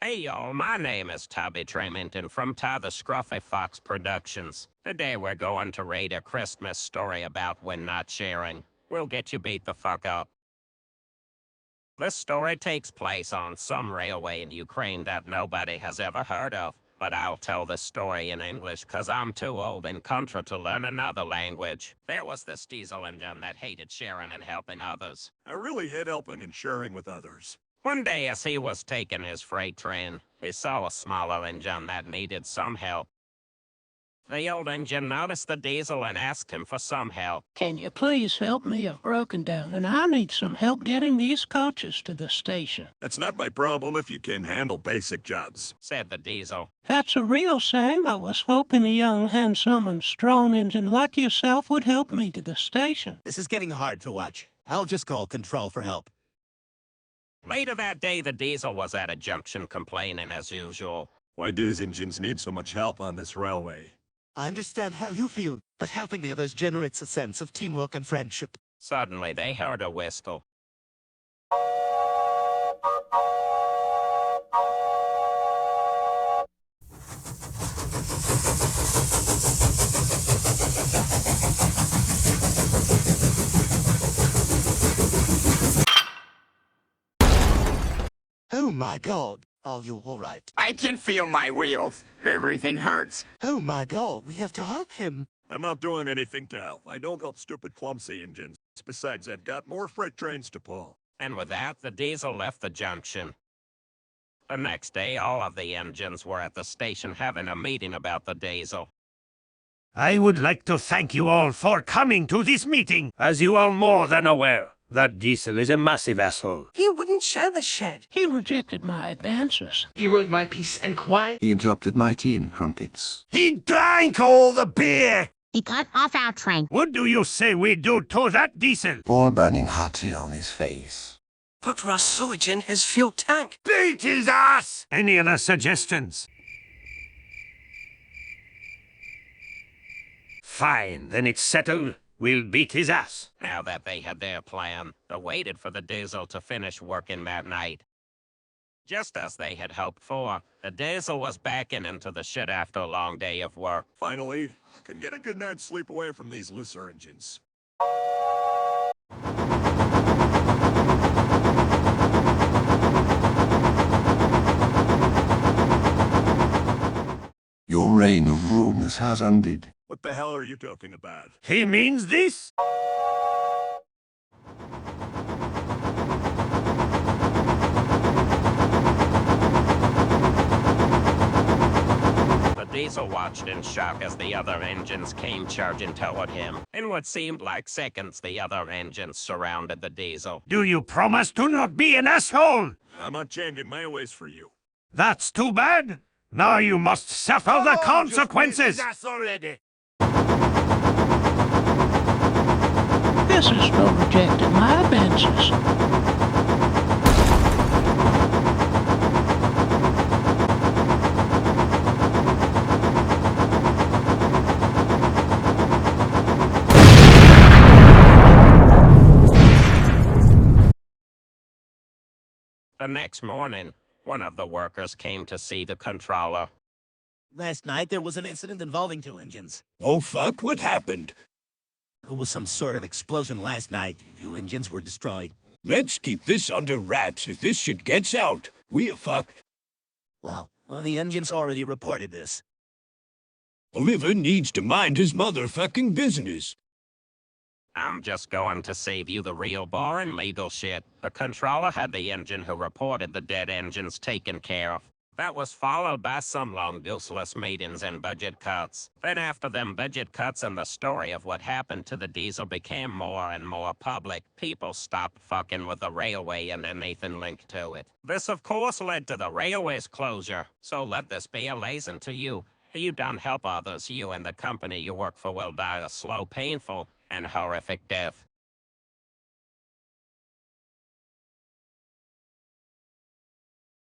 Hey y'all, my name is Toby Tremonton from TaiTheScruffyFox Productions. Today we're going to read a Christmas story about when not sharing. We'll get you beat the fuck up. This story takes place on some railway in Ukraine that nobody has ever heard of. But I'll tell the story in English cause I'm too old in country to learn another language. There was this diesel engine that hated sharing and helping others. I really hate helping and sharing with others. One day as he was taking his freight train, he saw a smaller engine that needed some help. The old engine noticed the diesel and asked him for some help. Can you please help me? I've broken down and I need some help getting these coaches to the station. That's not my problem if you can handle basic jobs, said the diesel. That's a real shame. I was hoping a young, handsome, and strong engine like yourself would help me to the station. This is getting hard to watch. I'll just call control for help. Later that day, the diesel was at a junction complaining as usual. Why do these engines need so much help on this railway? I understand how you feel, but helping the others generates a sense of teamwork and friendship. Suddenly, they heard a whistle. Oh my god, are you alright? I can feel my wheels. Everything hurts. Oh my god, we have to help him. I'm not doing anything to help. I don't got stupid clumsy engines. Besides, I've got more freight trains to pull. And with that, the diesel left the junction. The next day, all of the engines were at the station having a meeting about the diesel. I would like to thank you all for coming to this meeting. As you are more than aware, that diesel is a massive asshole. He wouldn't share the shed. He rejected my advances. He ruined my peace and quiet. He interrupted my tea and crumpets. He drank all the beer! He got off our train. What do you say we do to that diesel? Pour burning hot tea on his face. Put raw sewage in his fuel tank. Beat his ass! Any other suggestions? Fine, then it's settled. We'll beat his ass. Now that they had their plan, they waited for the diesel to finish working that night. Just as they had hoped for, the diesel was backing into the shed after a long day of work. Finally, I can get a good night's sleep away from these looser engines. Your reign of rumors has ended. What the hell are you talking about? He means this? The diesel watched in shock as the other engines came charging toward him. In what seemed like seconds, the other engines surrounded the diesel. Do you promise to not be an asshole? I'm not changing my ways for you. That's too bad. Now you must suffer the consequences. This is for rejecting my advances. The next morning, one of the workers came to see the controller. Last night there was an incident involving two engines. Oh fuck, what happened? There was some sort of explosion last night. Two engines were destroyed. Let's keep this under wraps. If this shit gets out, we're fucked. Well, the engines already reported this. Oliver needs to mind his motherfucking business. I'm just going to save you the real boring legal shit. The controller had the engine who reported the dead engines taken care of. That was followed by some long useless meetings and budget cuts. Then after them budget cuts and the story of what happened to the diesel became more and more public, people stopped fucking with the railway and anything linked to it. This of course led to the railway's closure. So let this be a lesson to you. You don't help others, you and the company you work for will die a slow, painful, and horrific death.